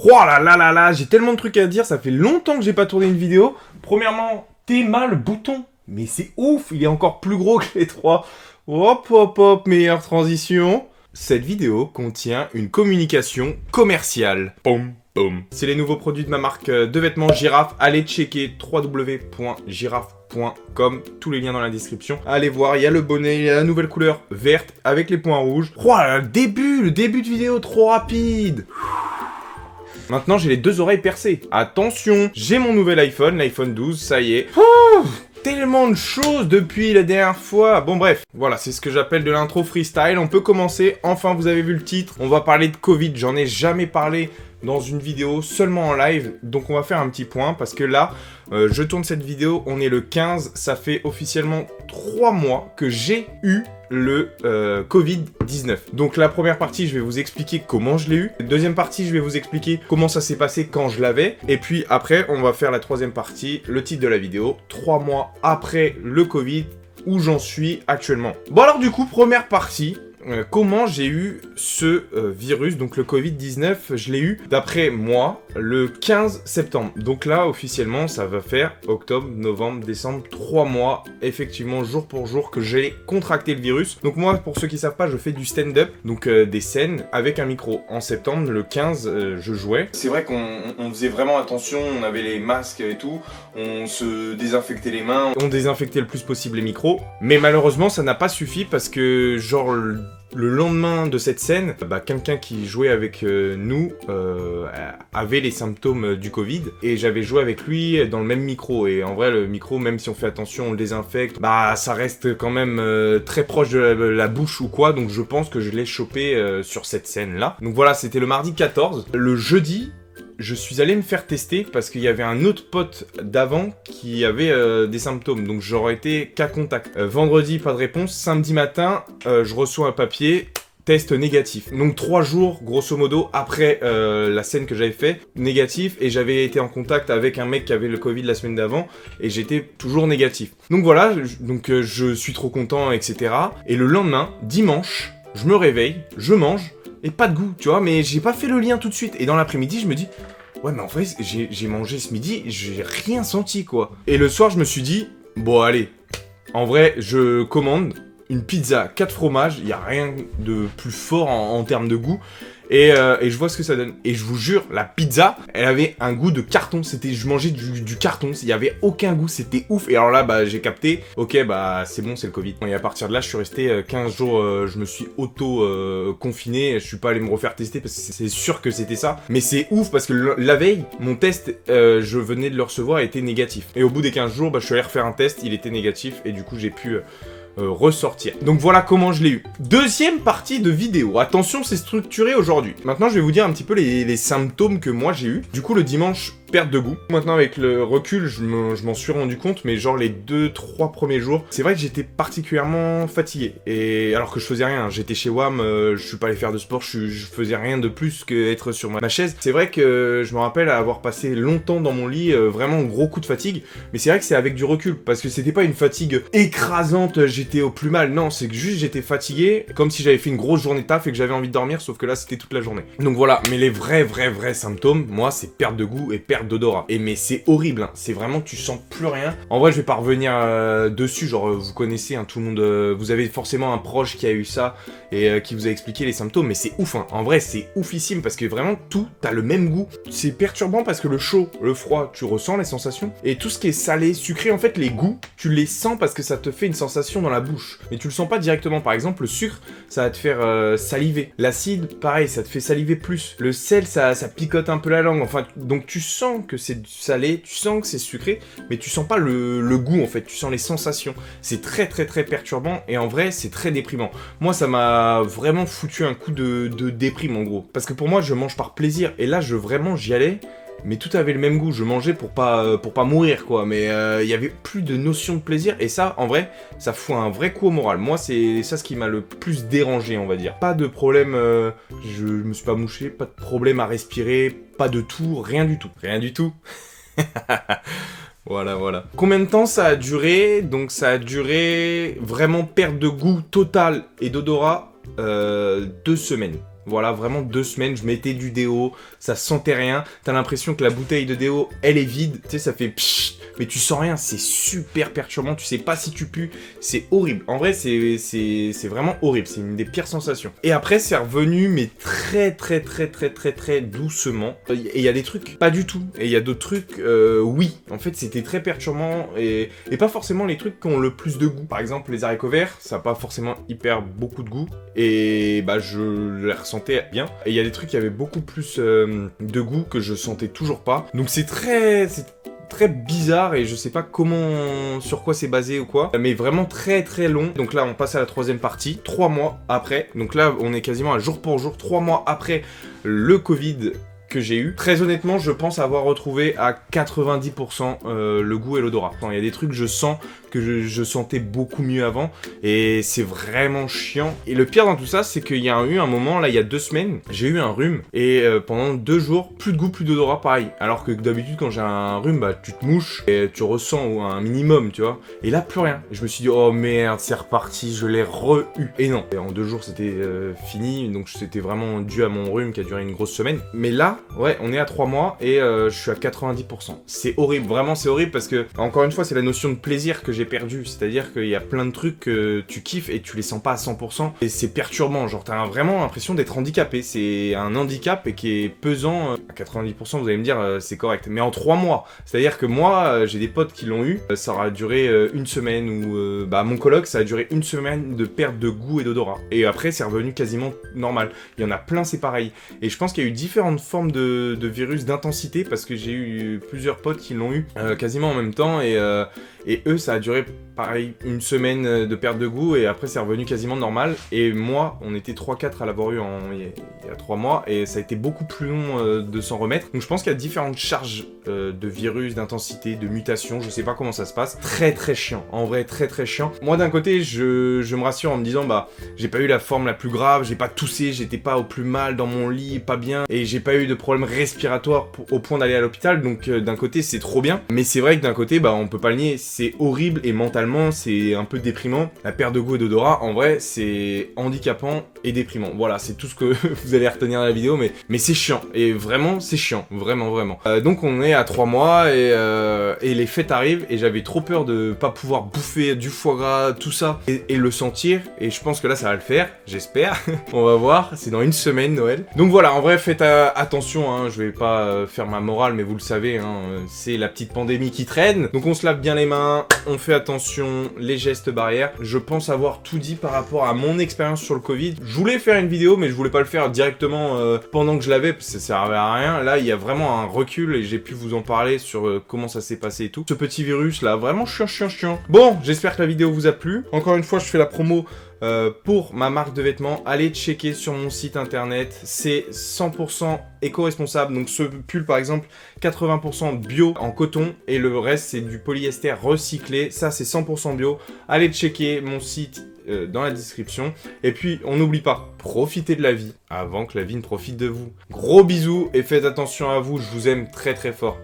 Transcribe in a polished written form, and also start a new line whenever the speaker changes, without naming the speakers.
Oh là là là là, j'ai tellement de trucs à dire, ça fait longtemps que j'ai pas tourné une vidéo. Premièrement, Théma, le bouton. Mais c'est ouf, il est encore plus gros que les trois. Hop hop hop, meilleure transition. Cette vidéo contient une communication commerciale. Boum. Boom. C'est les nouveaux produits de ma marque de vêtements Giraffe. Allez checker www.giraffe.com. Tous les liens dans la description. Allez voir, il y a le bonnet, il y a la nouvelle couleur verte avec les points rouges. Oh là, le début de vidéo trop rapide. Maintenant, j'ai les deux oreilles percées. Attention, j'ai mon nouvel iPhone, l'iPhone 12, ça y est. Tellement de choses depuis la dernière fois. Bon bref, voilà, c'est ce que j'appelle de l'intro freestyle. On peut commencer. Enfin, vous avez vu le titre. On va parler de Covid. J'en ai jamais parlé dans une vidéo, seulement en live. Donc on va faire un petit point parce que là, je tourne cette vidéo. On est le 15. Ça fait officiellement 3 mois que j'ai eu le Covid-19. Donc la première partie, je vais vous expliquer comment je l'ai eu. Deuxième partie, je vais vous expliquer comment ça s'est passé quand je l'avais. Et puis après, on va faire la troisième partie, le titre de la vidéo, 3 mois après le Covid, où j'en suis actuellement. Bon alors du coup, première partie, comment j'ai eu ce virus, donc le Covid-19, je l'ai eu, d'après moi, le 15 septembre. Donc là, officiellement, ça va faire octobre, novembre, décembre, 3 mois, effectivement, jour pour jour, que j'ai contracté le virus. Donc moi, pour ceux qui savent pas, je fais du stand-up, donc des scènes avec un micro. En septembre, le 15, je jouais. C'est vrai qu'on faisait vraiment attention, on avait les masques et tout, on se désinfectait les mains, on désinfectait le plus possible les micros. Mais malheureusement, ça n'a pas suffi parce que, genre, le lendemain de cette scène, quelqu'un qui jouait avec nous avait les symptômes du Covid et j'avais joué avec lui dans le même micro. Et en vrai, le micro, même si on fait attention, on le désinfecte, ça reste quand même très proche de la bouche ou quoi. Donc je pense que je l'ai chopé sur cette scène-là. Donc voilà, c'était le mardi 14. Le jeudi, je suis allé me faire tester parce qu'il y avait un autre pote d'avant qui avait des symptômes, donc j'aurais été cas contact. Vendredi, pas de réponse. Samedi matin, je reçois un papier, test négatif. Donc 3 jours, grosso modo, après la scène que j'avais fait, négatif, et j'avais été en contact avec un mec qui avait le Covid la semaine d'avant, et j'étais toujours négatif. Donc voilà, je suis trop content, etc. Et le lendemain, dimanche, je me réveille, je mange, et pas de goût, tu vois, mais j'ai pas fait le lien tout de suite. Et dans l'après-midi, je me dis, ouais, mais en fait, j'ai mangé ce midi, j'ai rien senti, quoi. Et le soir, je me suis dit, bon, allez, en vrai, je commande une pizza 4 fromages, il y a rien de plus fort en termes de goût. Et je vois ce que ça donne. Et je vous jure, la pizza, elle avait un goût de carton. Je mangeais du carton. Il y avait aucun goût. C'était ouf. Et alors là, j'ai capté. Ok, c'est bon, c'est le Covid. Et à partir de là, je suis resté 15 jours. Je me suis auto-confiné. Je suis pas allé me refaire tester parce que c'est sûr que c'était ça. Mais c'est ouf parce que la veille, mon test, je venais de le recevoir, était négatif. Et au bout des 15 jours, je suis allé refaire un test. Il était négatif. Et du coup, j'ai pu ressortir. Donc voilà comment je l'ai eu. Deuxième partie de vidéo. Attention, c'est structuré aujourd'hui. Maintenant, je vais vous dire un petit peu les symptômes que moi j'ai eu. Du coup, le dimanche, perte de goût. Maintenant, avec le recul, je m'en suis rendu compte, mais genre les 2-3 premiers jours, c'est vrai que j'étais particulièrement fatigué. Et alors que je faisais rien, j'étais chez WAM, je suis pas allé faire de sport, je faisais rien de plus que être sur ma chaise. C'est vrai que je me rappelle avoir passé longtemps dans mon lit, vraiment gros coup de fatigue, mais c'est vrai que c'est avec du recul, parce que c'était pas une fatigue écrasante, j'étais au plus mal, non, c'est que juste j'étais fatigué, comme si j'avais fait une grosse journée de taf et que j'avais envie de dormir, sauf que là c'était toute la journée. Donc voilà, mais les vrais symptômes, moi c'est perte de goût et perte d'odorat. Et mais c'est horrible, hein. C'est vraiment, tu sens plus rien. En vrai, je vais pas revenir dessus, genre vous connaissez, hein, tout le monde, vous avez forcément un proche qui a eu ça et qui vous a expliqué les symptômes, mais c'est ouf, hein. En vrai, c'est oufissime parce que vraiment tout a le même goût. C'est perturbant parce que le chaud, le froid, tu ressens les sensations, et tout ce qui est salé, sucré, en fait, les goûts, tu les sens parce que ça te fait une sensation dans la bouche, mais tu le sens pas directement. Par exemple, le sucre, ça va te faire saliver. L'acide, pareil, ça te fait saliver plus. Le sel, ça picote un peu la langue. Enfin, donc tu sens que c'est salé, tu sens que c'est sucré, mais tu sens pas le goût, en fait, tu sens les sensations. C'est très perturbant, et en vrai, c'est très déprimant. Moi, ça m'a vraiment foutu un coup de déprime, en gros. Parce que pour moi, je mange par plaisir, et là, j'y allais, mais tout avait le même goût. Je mangeais pour pas mourir, quoi, mais il y avait plus de notion de plaisir, et ça, en vrai, ça fout un vrai coup au moral. Moi, c'est ça ce qui m'a le plus dérangé, on va dire. Pas de problème, je me suis pas mouché, pas de problème à respirer, pas de tout, rien du tout. Rien du tout. Voilà. Combien de temps ça a duré? Donc ça a duré vraiment perte de goût total et d'odorat 2 semaines. Voilà, vraiment 2 semaines, je mettais du déo, ça sentait rien. T'as l'impression que la bouteille de déo, elle est vide. Tu sais, ça fait pshh, mais tu sens rien. C'est super perturbant. Tu sais pas si tu pues. C'est horrible. En vrai, c'est vraiment horrible. C'est une des pires sensations. Et après, c'est revenu, mais très doucement. Et il y a des trucs, pas du tout. Et il y a d'autres trucs, oui. En fait, c'était très perturbant et pas forcément les trucs qui ont le plus de goût. Par exemple, les haricots verts, ça n'a pas forcément hyper beaucoup de goût. Et bah, je les ressentais bien. Et il y a des trucs qui avaient beaucoup plus de goût que je sentais toujours pas. Donc c'est très bizarre et je sais pas sur quoi c'est basé ou quoi, mais vraiment très long. Donc là on passe à la 3e partie, 3 mois après, donc là on est quasiment à jour pour jour, 3 mois après le Covid que j'ai eu. Très honnêtement, je pense avoir retrouvé à 90% le goût et l'odorat. Il y a des trucs que je sens que je sentais beaucoup mieux avant et c'est vraiment chiant. Et le pire dans tout ça, c'est qu'il y a eu un moment, là il y a 2 semaines, j'ai eu un rhume et pendant 2 jours, plus de goût, plus d'odorat, pareil. Alors que d'habitude quand j'ai un rhume, bah tu te mouches et tu ressens un minimum, tu vois. Et là plus rien. Et je me suis dit oh merde, c'est reparti, je l'ai re-eu. Et non, et en 2 jours c'était fini, donc c'était vraiment dû à mon rhume qui a duré une grosse semaine. Mais là, ouais, on est à 3 mois et je suis à 90%. C'est horrible, vraiment c'est horrible parce que, encore une fois, c'est la notion de plaisir que j'ai perdu. C'est-à-dire qu'il y a plein de trucs que tu kiffes et tu les sens pas à 100%. Et c'est perturbant, genre t'as vraiment l'impression d'être handicapé. C'est un handicap et qui est pesant. À 90%, vous allez me dire, c'est correct. Mais en 3 mois. C'est-à-dire que moi, j'ai des potes qui l'ont eu. Ça aura duré une semaine ou... mon coloc, ça a duré une semaine de perte de goût et d'odorat. Et après, c'est revenu quasiment normal. Il y en a plein, c'est pareil. Et je pense qu'il y a eu différentes formes de virus d'intensité parce que j'ai eu plusieurs potes qui l'ont eu quasiment en même temps et eux ça a duré pareil une semaine de perte de goût et après c'est revenu quasiment normal et moi on était 3-4 à l'avoir eu il y a 3 mois et ça a été beaucoup plus long de s'en remettre. Donc je pense qu'il y a différentes charges de virus, d'intensité, de mutation, je sais pas comment ça se passe. Très chiant, en vrai très chiant. Moi d'un côté je me rassure en me disant bah j'ai pas eu la forme la plus grave, j'ai pas toussé, j'étais pas au plus mal dans mon lit, pas bien et j'ai pas eu de problème respiratoire au point d'aller à l'hôpital, donc d'un côté c'est trop bien, mais c'est vrai que d'un côté bah on peut pas le nier, c'est horrible et mentalement c'est un peu déprimant. La perte de goût et d'odorat en vrai c'est handicapant et déprimant. Voilà, c'est tout ce que vous allez retenir dans la vidéo, mais c'est chiant et vraiment c'est chiant, vraiment. Donc on est à 3 mois et les fêtes arrivent et j'avais trop peur de pas pouvoir bouffer du foie gras, tout ça et le sentir et je pense que là ça va le faire, j'espère. On va voir, c'est dans une semaine Noël. Donc voilà, en vrai faites attention, hein, je vais pas faire ma morale mais vous le savez, hein, c'est la petite pandémie qui traîne. Donc on se lave bien les mains, on fait attention, les gestes barrières. Je pense avoir tout dit par rapport à mon expérience sur le Covid. Je voulais faire une vidéo mais je voulais pas le faire directement pendant que je l'avais parce que ça servait à rien. Là il y a vraiment un recul et j'ai pu vous en parler sur comment ça s'est passé et tout. Ce petit virus là, vraiment chiant. Bon, j'espère que la vidéo vous a plu. Encore une fois, je fais la promo pour ma marque de vêtements. Allez checker sur mon site internet, c'est 100% éco-responsable. Donc ce pull par exemple, 80% bio en coton et le reste c'est du polyester recyclé. Ça c'est 100% bio. Allez checker mon site dans la description. Et puis on n'oublie pas, profitez de la vie avant que la vie ne profite de vous. Gros bisous et faites attention à vous, je vous aime très fort.